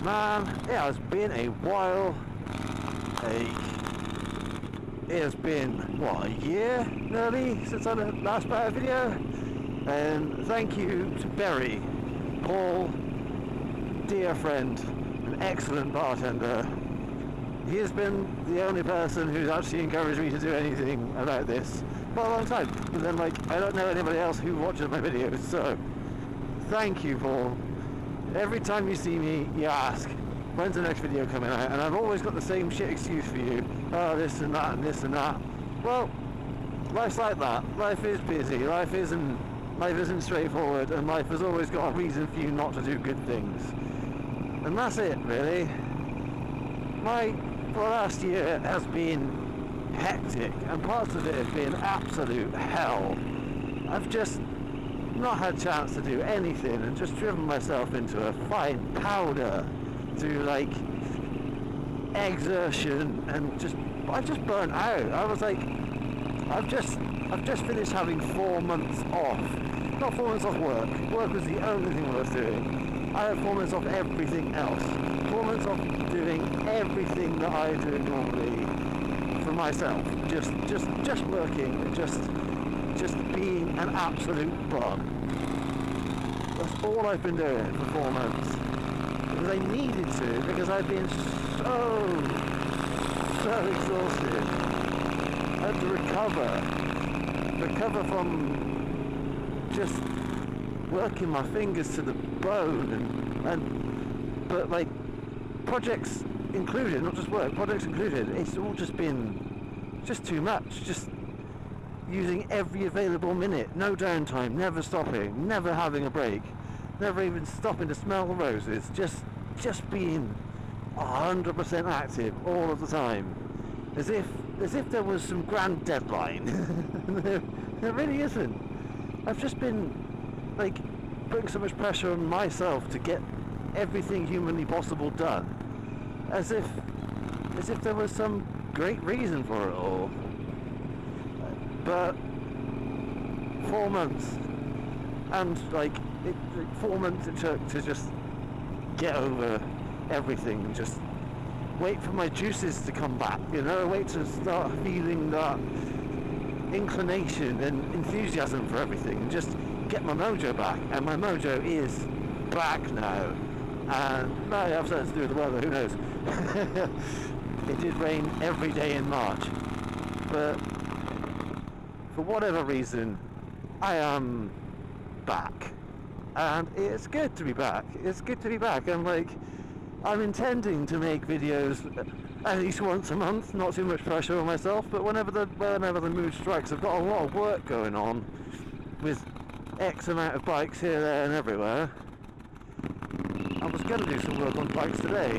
Man, it has been a while. It has been, what, a year nearly since I last put out a video? And thank you to Barry, Paul, dear friend, an excellent bartender. He has been the only person who's actually encouraged me to do anything about this for a long time. But then, I don't know anybody else who watches my videos, so thank you, Paul. Every time you see me, you ask, when's the next video coming out? And I've always got the same shit excuse for you. Oh, this and that and this and that. Well, life's like that. Life is busy. Life isn't straightforward, and life has always got a reason for you not to do good things. And that's it, really. For the last year has been hectic, and parts of it have been absolute hell. I've just not had a chance to do anything and just driven myself into a fine powder through exertion, and I just burnt out. I was like, I've just finished having 4 months off. Not 4 months off work. Work was the only thing worth doing. I had 4 months off everything else. 4 months off doing everything that I do normally for myself. Just working, just being an absolute bum. That's all I've been doing for 4 months. Because I needed to, because I've been so exhausted. I had to recover from just working my fingers to the bone, but projects included, not just work, projects included, it's all just been just too much. Just using every available minute, no downtime, never stopping, never having a break, never even stopping to smell the roses, just being 100% active all of the time, as if there was some grand deadline. There really isn't. I've just been putting so much pressure on myself to get everything humanly possible done, as if there was some great reason for it all. But 4 months, and 4 months it took to just get over everything, and just wait for my juices to come back, wait to start feeling that inclination and enthusiasm for everything, and just get my mojo back. And my mojo is back now, and it might have something to do with the weather, who knows. It did rain every day in March, but for whatever reason, I am back, and it's good to be back. It's good to be back. I'm intending to make videos at least once a month. Not too much pressure on myself, but whenever the mood strikes, I've got a lot of work going on with X amount of bikes here, there, and everywhere. I was going to do some work on bikes today,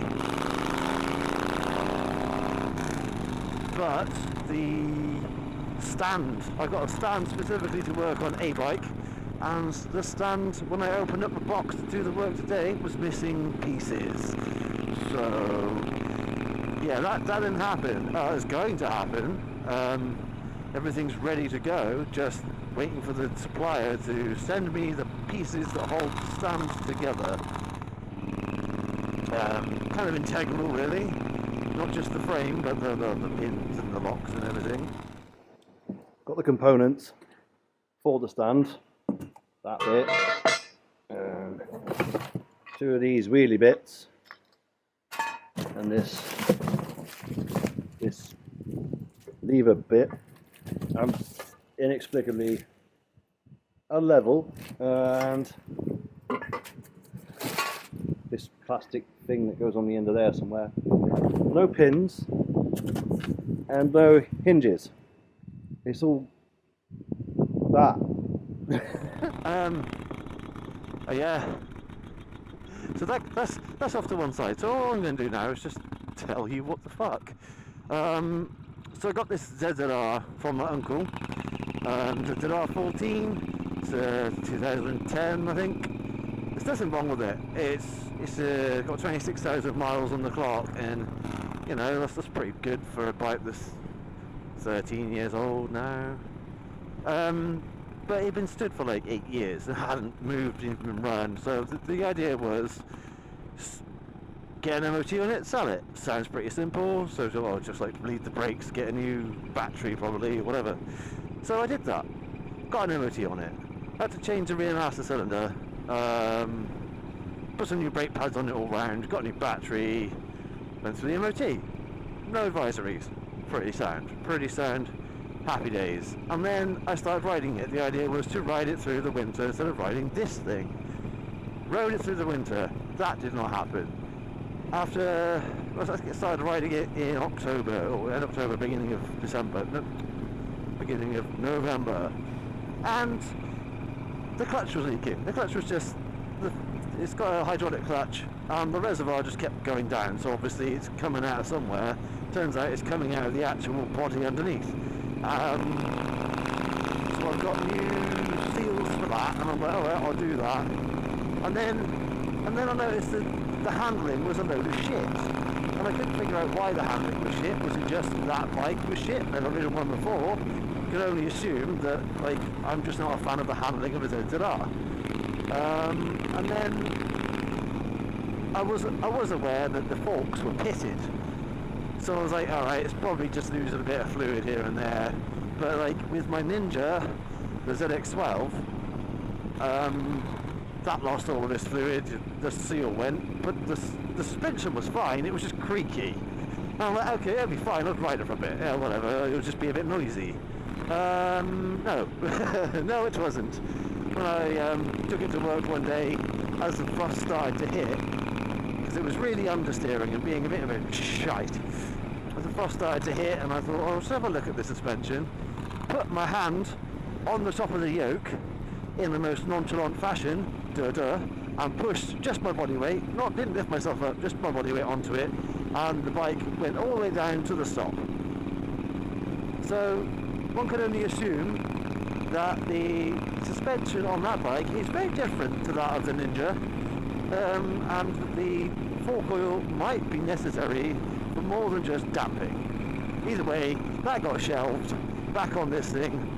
but I got a stand specifically to work on a bike, and the stand, when I opened up the box to do the work today, was missing pieces. So yeah, that didn't happen. It's going to happen. Everything's ready to go, just waiting for the supplier to send me the pieces that hold the stand together. Kind of integral, really, not just the frame, but the pins and the locks and everything. Got the components for the stand, that bit, and 2 of these wheelie bits, and this lever bit. I'm inexplicably unlevel, and this plastic thing that goes on the end of there somewhere. No pins and no hinges. It's all that. Yeah. So that's off to one side. So all I'm going to do now is just tell you what the fuck. So I got this ZZR from my uncle. The ZZR14. It's 2010, I think. There's nothing wrong with it. It's got 26,000 miles on the clock, and that's pretty good for a bike that's 13 years old now. But it had been stood for 8 years and hadn't moved, even run. So the idea was get an MOT on it, sell it. Sounds pretty simple. So I'll just like bleed the brakes, get a new battery probably, whatever. So I did that. Got an MOT on it. Had to change the rear master cylinder. Put some new brake pads on it all round. Got a new battery. Went through the MOT. No advisories. Pretty sound. Happy days. And then I started riding it. The idea was to ride it through the winter instead of riding this thing. Rode it through the winter. That did not happen. After I started riding it in October, or end October, beginning of December, no, beginning of November, and the clutch was leaking. The clutch was just, it's got a hydraulic clutch, and the reservoir just kept going down. So obviously it's coming out of somewhere. Turns out it's coming out of the actual body underneath. So I've got new seals for that, and I'm like, all right, I'll do that. And then I noticed that the handling was a load of shit, and I couldn't figure out why the handling was shit. Was it just that bike was shit? Never ridden one before. Could only assume that like I'm just not a fan of the handling of a ZZR. And then I was aware that the forks were pitted. So I was like, alright, it's probably just losing a bit of fluid here and there. But like with my Ninja, the ZX12, that lost all of its fluid, the seal went, but the suspension was fine, it was just creaky. And I'm like, okay, it'll be fine, I'll ride it for a bit, yeah, whatever, it'll just be a bit noisy. No, no it wasn't. When I took it to work one day, as the frost started to hit, because it was really understeering and being a bit of a shite. As the frost started to hit, and I thought, oh, let's have a look at the suspension. Put my hand on the top of the yoke in the most nonchalant fashion, and pushed just my body weight, didn't lift myself up, just my body weight onto it, and the bike went all the way down to the stop. So one could only assume that the suspension on that bike is very different to that of the Ninja, and the fork oil might be necessary for more than just damping. Either way, that got shelved, back on this thing,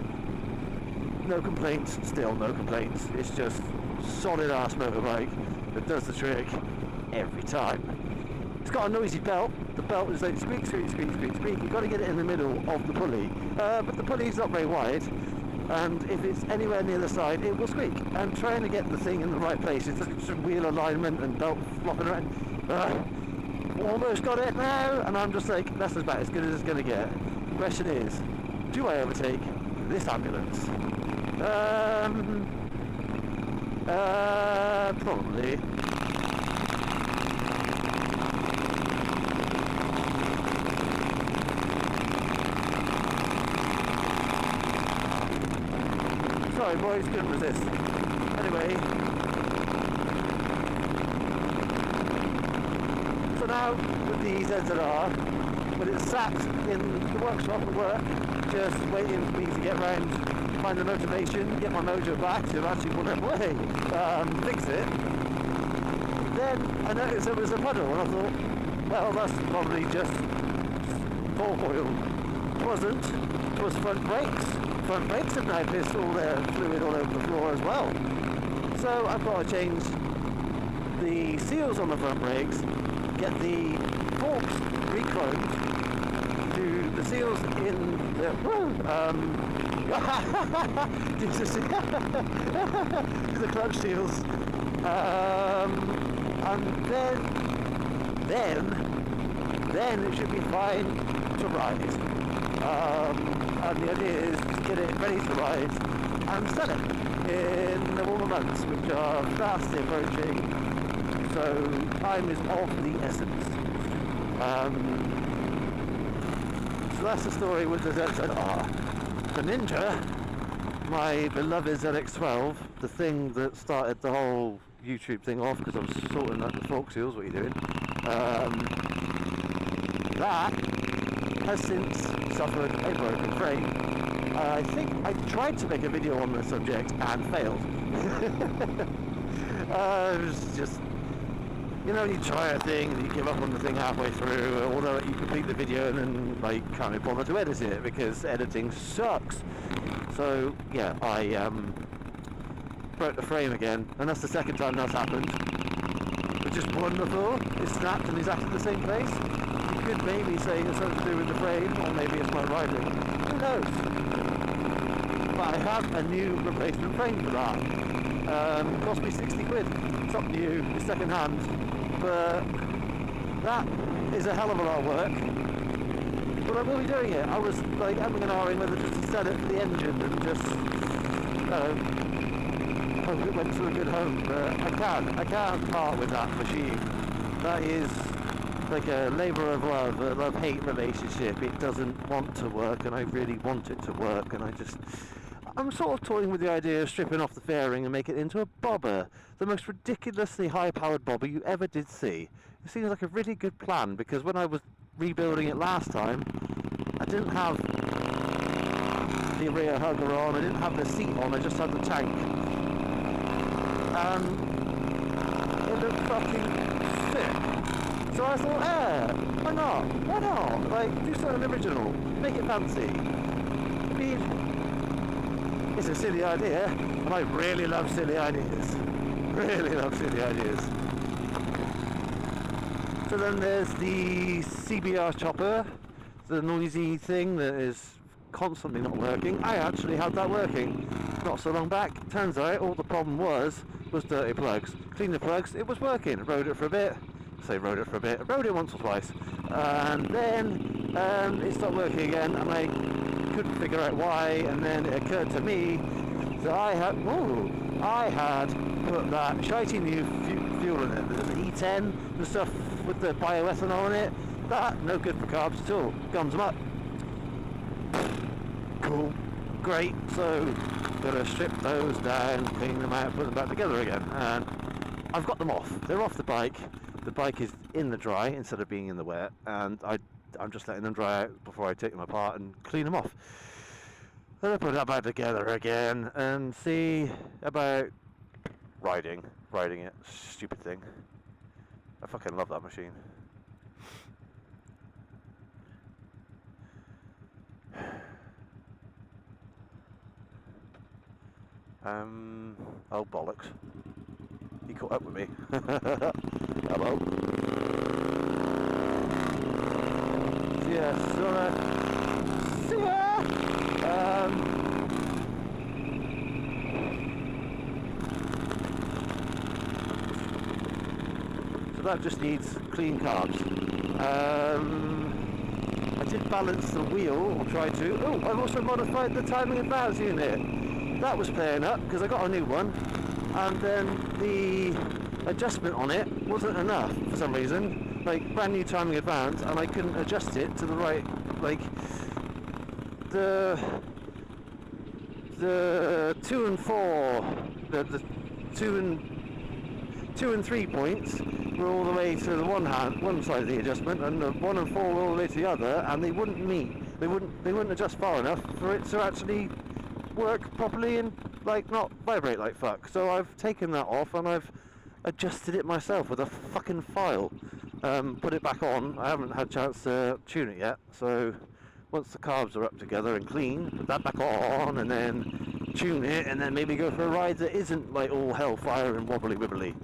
no complaints, still no complaints. It's just solid ass motorbike that does the trick every time. It's got a noisy belt. The belt is like squeak, squeak, squeak, squeak, squeak. You've got to get it in the middle of the pulley, but the pulley's not very wide, and if it's anywhere near the side it will squeak. And trying to get the thing in the right place, it's just wheel alignment and belt flopping around. Almost got it now, and I'm just like, that's about as good as it's going to get. The question is, do I overtake this ambulance? Probably. Sorry boys, couldn't resist. Anyway. So now, with the ZZR, when it's sat in the workshop at work, just waiting for me to get round, find the motivation, get my mojo back to actually want to fix it. Then I noticed there was a puddle, and I thought, well, that's probably just fork oil. It wasn't. It was front brakes. Front brakes have now pissed all their fluid all over the floor as well. So I've got to change the seals on the front brakes, get the forks re-chromed, do the seals in the the clutch seals, and then it should be fine to ride. And the idea is to get it ready to ride and sell it in the warmer months, which are fast approaching, so time is of the essence. So that's the story with the ZZR. The Ninja, my beloved ZX12, the thing that started the whole YouTube thing off because I was sorting out the fork seals, what are you doing? That has since suffered a broken frame. I think I tried to make a video on the subject and failed. It was just, you know, you try a thing and you give up on the thing halfway through, although you complete the video and then like can't be bothered to edit it because editing sucks. So yeah, I broke the frame again, and that's the second time that's happened. The just wonderful. It snapped in exactly the same place. You could maybe say it's something to do with the frame, or maybe it's my riding. Who knows? But I have a new replacement frame for that. Cost me 60 quid. It's not new, it's second hand. But that is a hell of a lot of work. But I will be doing it. I was like umming and ahhing whether just to set it for the engine and just hope it went to a good home. But I can't part with that machine. That is like a labour of love, a love-hate relationship. It doesn't want to work, and I really want it to work, and I'm sort of toying with the idea of stripping off the fairing and make it into a bobber. The most ridiculously high-powered bobber you ever did see. It seems like a really good plan, because when I was rebuilding it last time, I didn't have the rear hugger on, I didn't have the seat on, I just had the tank. And it looked fucking sick. So I thought, why not? Why not? Like, do something original, make it fancy. I mean, it's a silly idea, and I really love silly ideas. Really love silly ideas. So then there's the CBR chopper, the noisy thing that is constantly not working. I actually had that working not so long back. Turns out all the problem was dirty plugs. Cleaned the plugs, it was working. Rode it for a bit. Rode it once or twice. And then it stopped working again, and I couldn't figure out why, and then it occurred to me that I had put that shitey new fuel in it, the E10, the stuff with the bioethanol in it. That, no good for carbs at all, gums them up. Cool, great, so gotta strip those down, clean them out, put them back together again, and I've got them off. They're off the bike is in the dry instead of being in the wet, and I'm just letting them dry out before I take them apart and clean them off. Then I put that back together again and see about riding it. Stupid thing. I fucking love that machine. Oh bollocks. He caught up with me. Hello. Yeah, see ya! So that just needs clean carbs. I did balance the wheel, or tried to. Oh, I've also modified the timing advance unit. That was playing up, because I got a new one, and then the adjustment on it wasn't enough for some reason. Like, brand new timing advance, and I couldn't adjust it to the right, like, the 2 and 4, the 2 and 3 points were all the way to the one side of the adjustment, and the 1 and 4 were all the way to the other, and they wouldn't meet. They wouldn't adjust far enough for it to actually work properly and, like, not vibrate like fuck. So I've taken that off and I've adjusted it myself with a fucking file. Put it back on. I haven't had a chance to tune it yet, so once the carbs are up together and clean, put that back on and then tune it, and then maybe go for a ride that isn't like all hellfire and wobbly wibbly.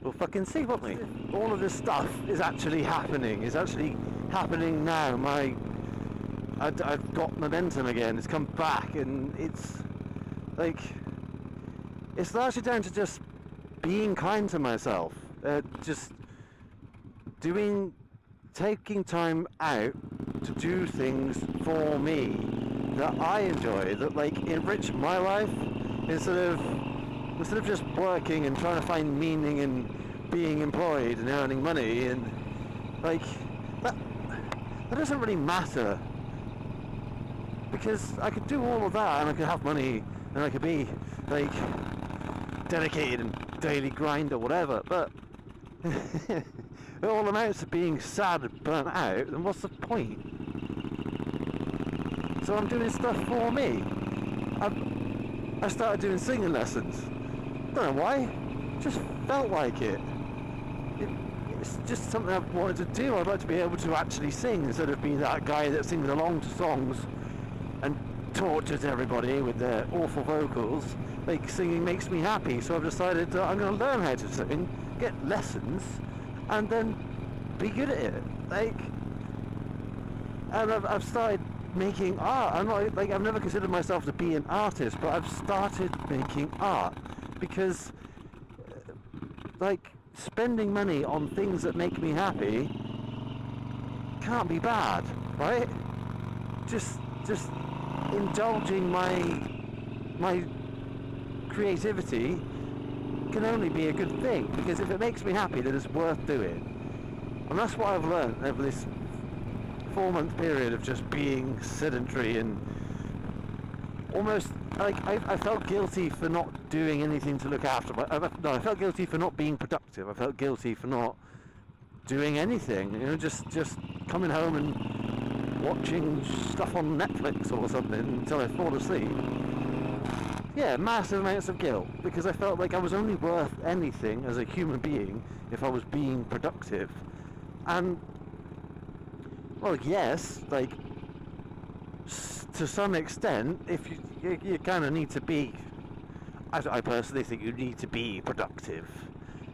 We'll fucking see, won't we? All of this stuff is actually happening. It's actually happening now. I've got momentum again. It's come back, and it's like, it's largely down to just being kind to myself. Just taking time out to do things for me that I enjoy, that like enrich my life, instead of just working and trying to find meaning in being employed and earning money, and like that doesn't really matter, because I could do all of that and I could have money and I could be like dedicated and daily grind or whatever, but it all amounts to being sad and burnt out, then what's the point? So I'm doing stuff for me. I started doing singing lessons. Don't know why, just felt like it. It's just something I've wanted to do. I'd like to be able to actually sing instead of being that guy that sings along to songs and tortures everybody with their awful vocals. Like, singing makes me happy, so I've decided that I'm going to learn how to sing, get lessons, and then be good at it. Like, and I've started making art. I'm not like, I've never considered myself to be an artist, but I've started making art because like spending money on things that make me happy can't be bad, right? Just indulging my creativity can only be a good thing, because if it makes me happy, then it's worth doing. And that's what I've learned over this 4-month period of just being sedentary and almost like I felt guilty for not doing anything to look after I felt guilty for not being productive. I felt guilty for not doing anything, you know, just coming home and watching stuff on Netflix or something until I fall asleep. Yeah, massive amounts of guilt, because I felt like I was only worth anything as a human being if I was being productive. And well, yes, like to some extent, if you kind of need to be, I personally think you need to be productive,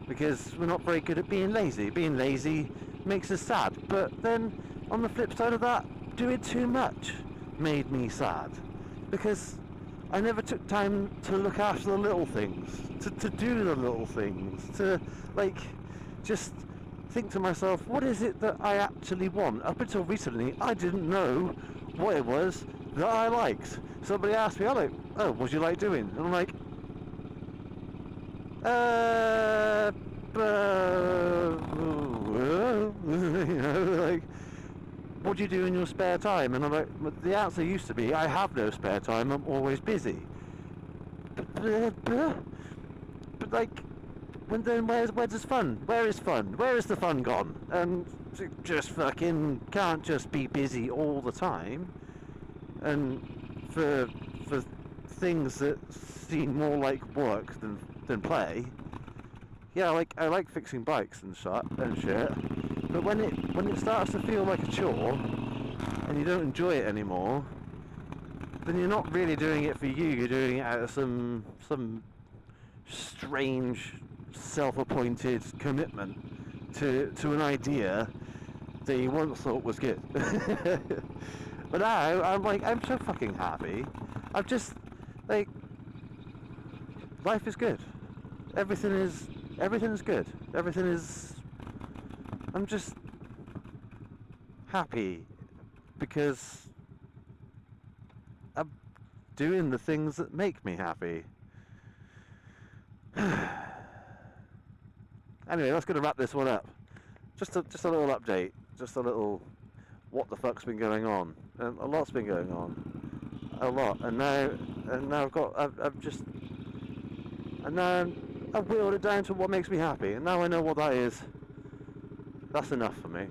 because we're not very good at being lazy. Being lazy makes us sad, but then on the flip side of that, doing too much made me sad, because I never took time to look after the little things, to do the little things, to like just think to myself, what is it that I actually want? Up until recently, I didn't know what it was that I liked. Somebody asked me, oh, what do you like doing? And I'm like, you know, like, what do you do in your spare time? And I'm like, the answer used to be, I have no spare time, I'm always busy. But like, then where does fun? Where is fun? Where is the fun gone? And just fucking can't just be busy all the time. And for things that seem more like work than play. Yeah, like I like fixing bikes and shit. But when it starts to feel like a chore and you don't enjoy it anymore, then you're not really doing it for you. You're doing it out of some strange self-appointed commitment to an idea that you once thought was good. But now I'm so fucking happy. I'm just like, life is good. Everything is good. Everything is. I'm just happy because I'm doing the things that make me happy. Anyway, that's going to wrap this one up. Just a little update. Just a little what the fuck's been going on. And a lot's been going on. A lot. And now I've whittled it down to what makes me happy. And now I know what that is. That's enough for me.